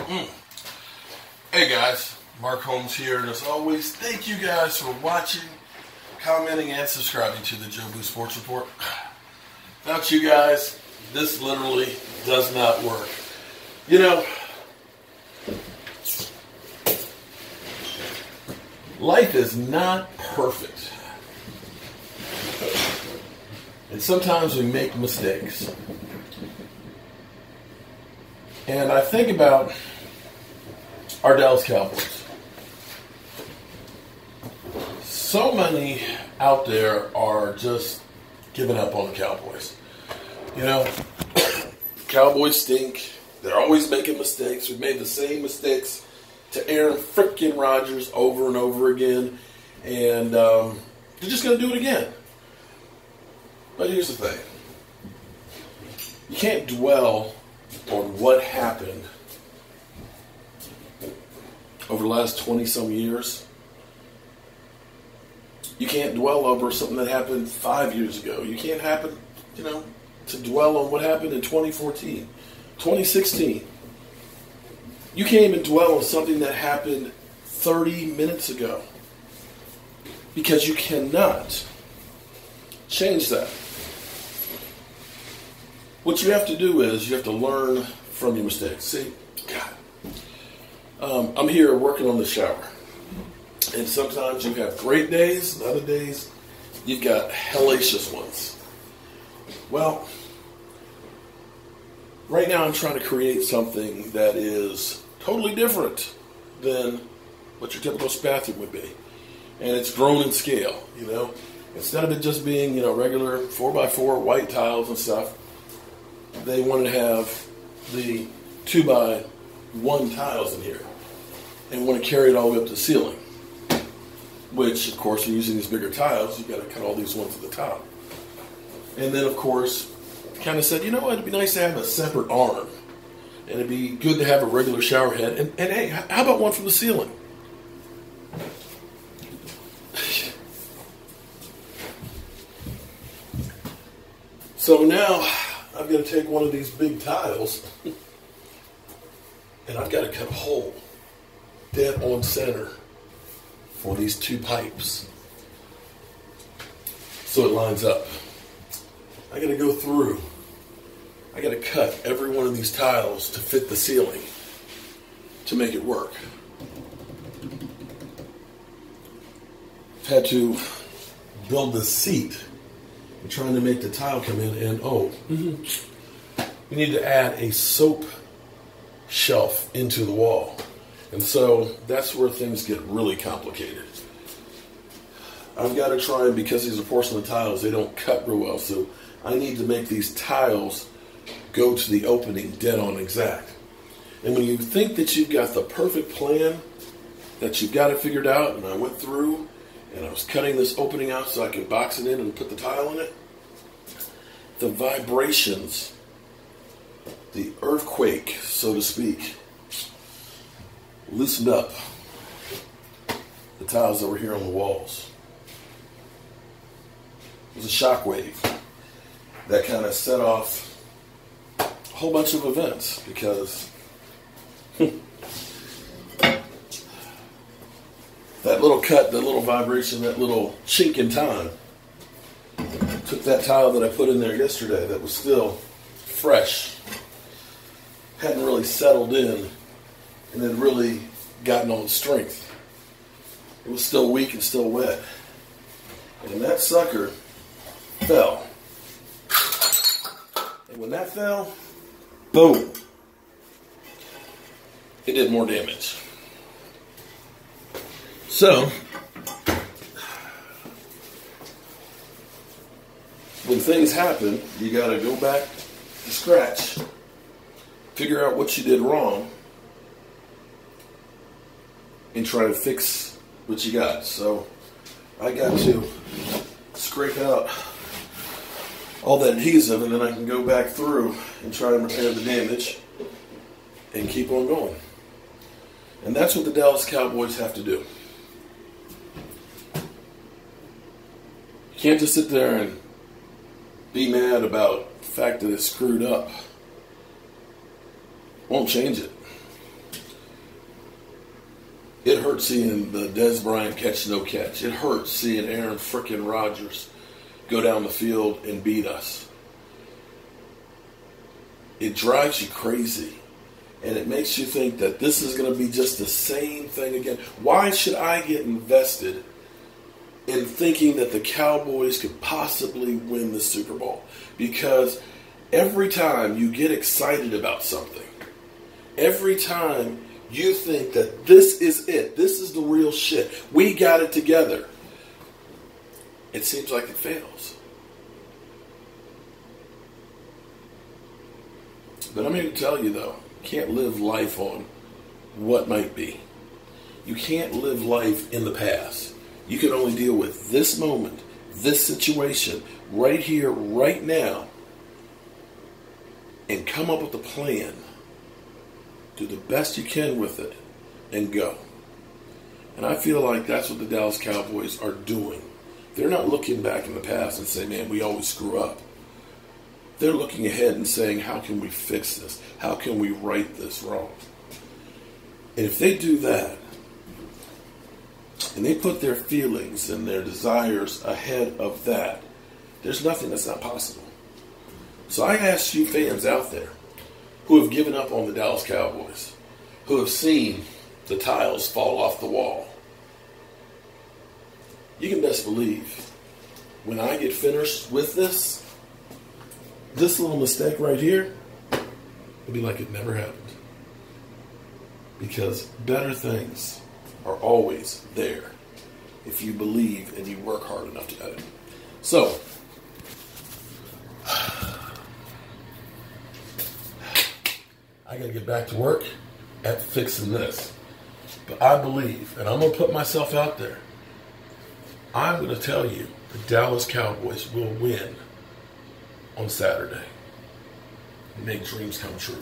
Hey guys, Mark Holmes here, and as always, thank you guys for watching, commenting, and subscribing to the Joe Boo Sports Report. Without you guys, this literally does not work. You know, life is not perfect. And sometimes we make mistakes. And I think about our Dallas Cowboys. So many out there are just giving up on the Cowboys. You know, Cowboys stink. They're always making mistakes. We've made the same mistakes to Aaron frickin' Rodgers over and over again. And they're just going to do it again. But here's the thing. You can't dwell on what happened over the last 20-some years. You can't dwell over something that happened 5 years ago. You can't to dwell on what happened in 2014, 2016. You can't even dwell on something that happened 30 minutes ago. Because you cannot change that. What you have to do is you have to learn from your mistakes. See, God, I'm here working on the shower. And sometimes you have great days, and other days you've got hellacious ones. Well, right now I'm trying to create something that is totally different than what your typical bathroom would be. And it's grown in scale, you know. Instead of it just being, regular 4x4 white tiles and stuff, they want to have the 2x1 tiles in here and want to carry it all the way up to the ceiling. Which, of course, when using these bigger tiles, you've got to cut all these ones at the top. And then, of course, kind of said, you know what, it'd be nice to have a separate arm. And it'd be good to have a regular shower head. And hey, how about one from the ceiling? So now, I've got to take one of these big tiles, and I've got to cut a hole dead on center for these two pipes so it lines up. I got to go through. I got to cut every one of these tiles to fit the ceiling to make it work. I've had to build the seat. I'm trying to make the tile come in, and we need to add a soap shelf into the wall. And so that's where things get really complicated. I've got to try, and because these are porcelain tiles, they don't cut real well, so I need to make these tiles go to the opening dead on exact. And when you think that you've got the perfect plan, that you've got it figured out, and I went through and I was cutting this opening out so I could box it in and put the tile in it, the vibrations, the earthquake, so to speak, loosened up the tiles that were here on the walls. It was a shock wave that kind of set off a whole bunch of events because that little cut, that little vibration, that little chink in time took that tile that I put in there yesterday that was still fresh, hadn't really settled in, and had really gotten on strength. It was still weak and still wet. And that sucker fell. And when that fell, boom, it did more damage. So, when things happen, you got to go back to scratch, figure out what you did wrong, and try to fix what you got. So, I got to scrape out all that adhesive, and then I can go back through and try to repair the damage and keep on going. And that's what the Dallas Cowboys have to do. You can't just sit there and be mad about the fact that it's screwed up. Won't change it. It hurt seeing the Des Bryant catch no catch. It hurt seeing Aaron frickin' Rodgers go down the field and beat us. It drives you crazy. And it makes you think that this is going to be just the same thing again. Why should I get invested in thinking that the Cowboys could possibly win the Super Bowl? Because every time you get excited about something, every time you think that this is it, this is the real shit, we got it together, it seems like it fails. But I'm here to tell you, though, you can't live life on what might be. You can't live life in the past. You can only deal with this moment, this situation, right here, right now, and come up with a plan. Do the best you can with it, and go. And I feel like that's what the Dallas Cowboys are doing. They're not looking back in the past and saying, man, we always screw up. They're looking ahead and saying, how can we fix this? How can we right this wrong? And if they do that, and they put their feelings and their desires ahead of that, there's nothing that's not possible. So I ask you fans out there who have given up on the Dallas Cowboys, who have seen the tiles fall off the wall, you can best believe when I get finished with this little mistake right here, it'll be like it never happened. Because better things are always there if you believe and you work hard enough to get it. So, I got to get back to work at fixing this. But I believe, and I'm going to put myself out there, I'm going to tell you the Dallas Cowboys will win on Saturday and make dreams come true.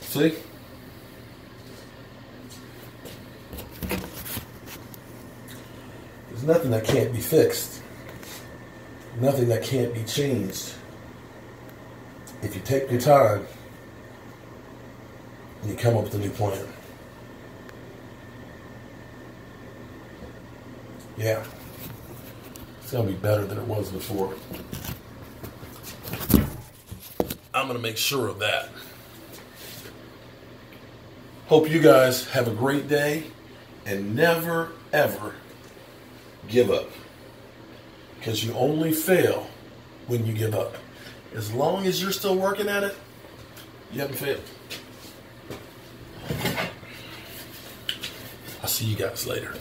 See? There's nothing that can't be fixed. Nothing that can't be changed. If you take your time and you come up with a new plan. Yeah. It's going to be better than it was before. I'm going to make sure of that. Hope you guys have a great day and never, ever give up. Because you only fail when you give up. As long as you're still working at it, you haven't failed. I'll see you guys later.